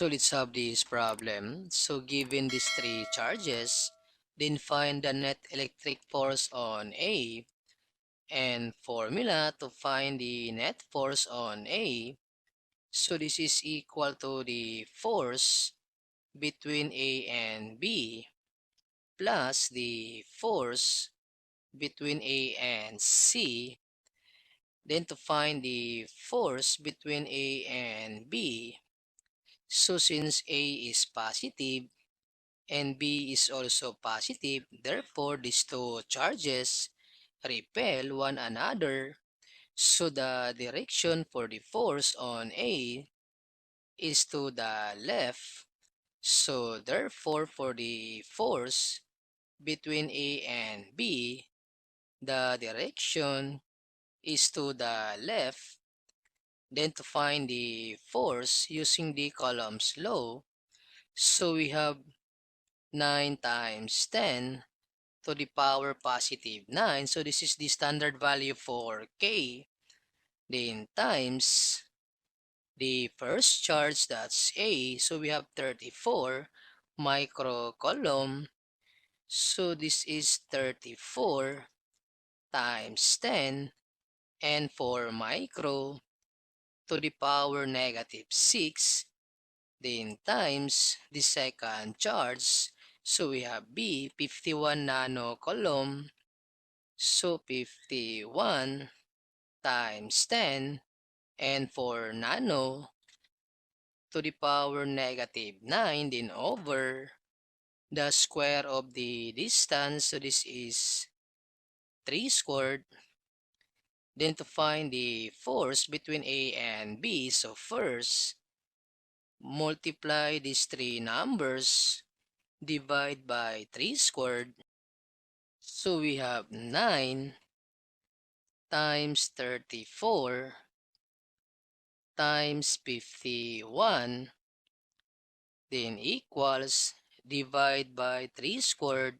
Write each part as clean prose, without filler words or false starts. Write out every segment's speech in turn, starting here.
So let's solve this problem. So given these three charges, then find the net electric force on A. And formula to find the net force on A. So this is equal to the force between A and B plus the force between A and C. Then to find the force between A and B. So since A is positive and B is also positive, therefore these two charges repel one another. So the direction for the force on A is to the left. So therefore for the force between A and B, the direction is to the left. Then to find the force using the Coulomb's law, so we have 9 times 10 to the power positive 9. So this is the standard value for K. Then times the first charge, that's A. So we have 34 microcoulomb. So this is 34 times 10 and 4 micro to the power negative 6. Then times the second charge. So we have B, 51 nanocoulomb. So 51 times 10 and 4 nano to the power negative 9, then over the square of the distance. So this is 3 squared. Then to find the force between A and B, so first multiply these three numbers, divide by 3 squared. So we have 9 times 34 times 51, then equals, divide by 3 squared,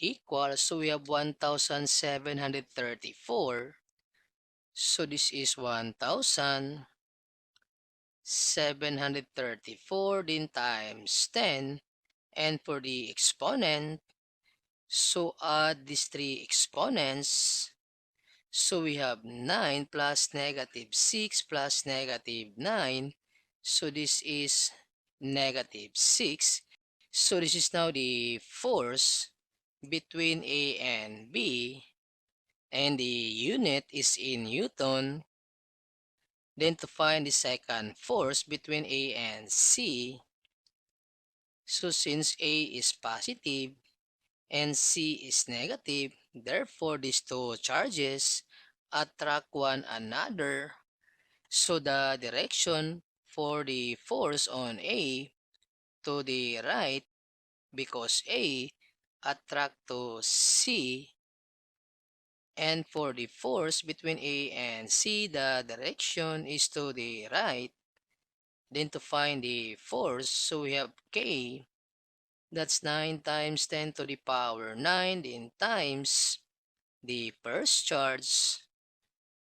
equals, so we have 1,734. So this is 1,734 then times 10. And for the exponent, so add these three exponents. So we have 9 plus negative 6 plus negative 9. So this is negative 6. So this is now the force between A and B. And the unit is in Newton. Then to find the second force between A and C. So since A is positive and C is negative, therefore these two charges attract one another. So the direction for the force on A to the right, because A attract to C, and for the force between A and C, the direction is to the right. Then to find the force, so we have K, that's 9 times 10 to the power 9, then times the first charge.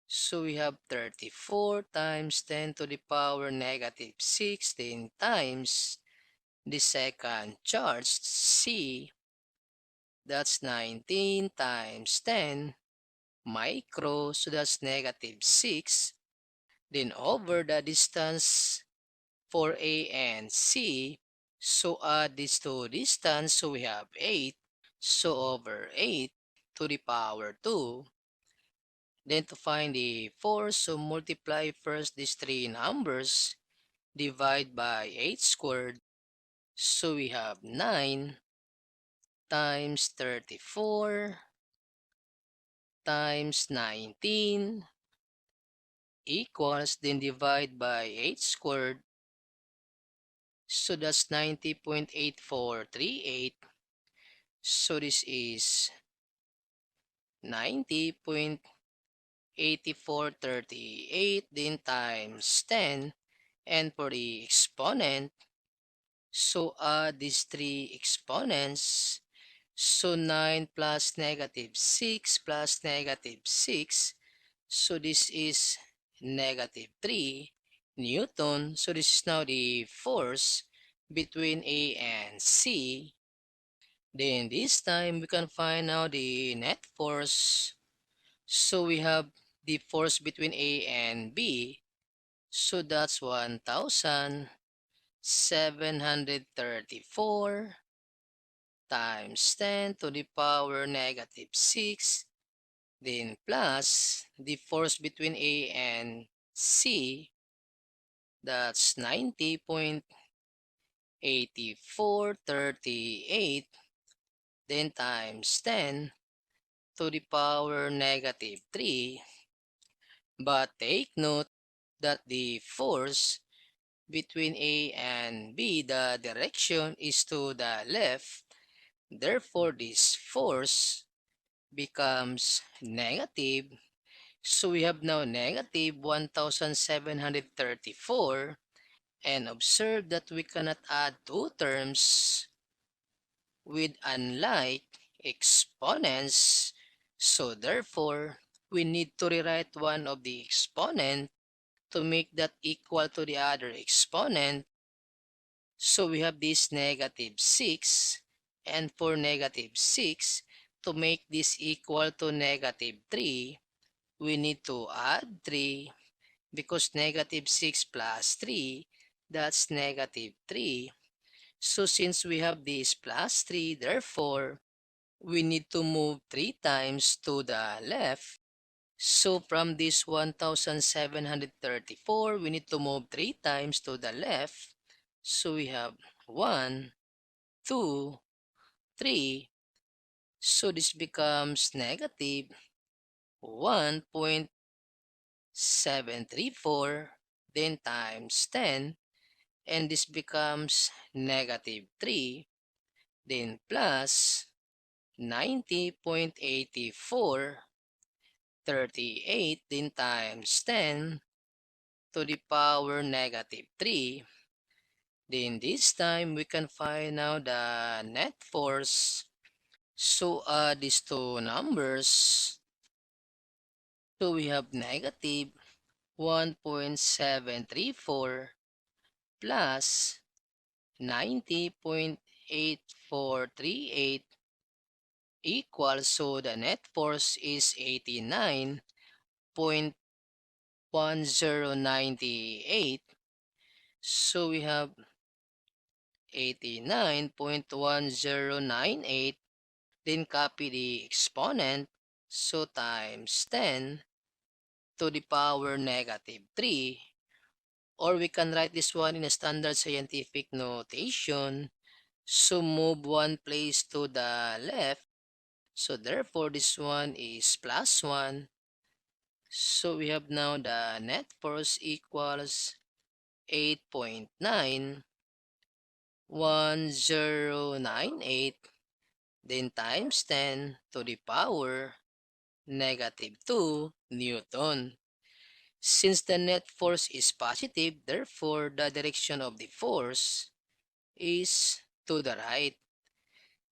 So we have 34 times 10 to the power negative 6, then times the second charge, C, that's 19 times 10 micro, so that's negative 6. Then over the distance for A and C, so add these two distance, so we have 8. So over 8 to the power 2. Then to find the force, so multiply first these three numbers, divide by 8 squared. So we have 9 times 34 times 19 equals, then divide by 8 squared. So that's 90.8438. So this is 90.8438 then times 10. And for the exponent, so add these three exponents. So 9 plus negative 6 plus negative 6. So this is negative 3. Newton. So this is now the force between A and C. Then this time we can find now the net force. So we have the force between A and B. So that's 1,734 times 10 to the power negative 6. Then plus the force between A and C. That's 90.8438. Then times 10 to the power negative 3. But take note that the force between A and B, the direction is to the left. Therefore, this force becomes negative. So we have now negative 1,734. And observe that we cannot add two terms with unlike exponents. So therefore, we need to rewrite one of the exponent to make that equal to the other exponent. So we have this negative 6. And for negative 6, to make this equal to negative 3, we need to add 3 because negative 6 plus 3, that's negative 3. So since we have this plus 3, therefore, we need to move 3 times to the left. So from this 1,734, we need to move 3 times to the left. So we have 1, 2, 3. So this becomes negative 1.734, then times 10, and this becomes negative 3, then plus 90.8438, then times 10 to the power negative 3. Then this time we can find now the net force. So add these two numbers. So we have negative 1.734 plus 90.8438 equals, so the net force is 89.1098. So we have 89.1098. Then copy the exponent. So times 10 to the power negative 3. Or we can write this one in a standard scientific notation. So move one place to the left. So therefore this one is plus 1. So we have now the net force equals 8.91098, then times 10 to the power negative 2 Newton. Since the net force is positive, therefore the direction of the force is to the right.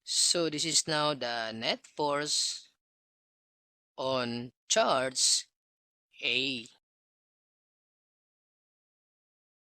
So this is now the net force on charge A.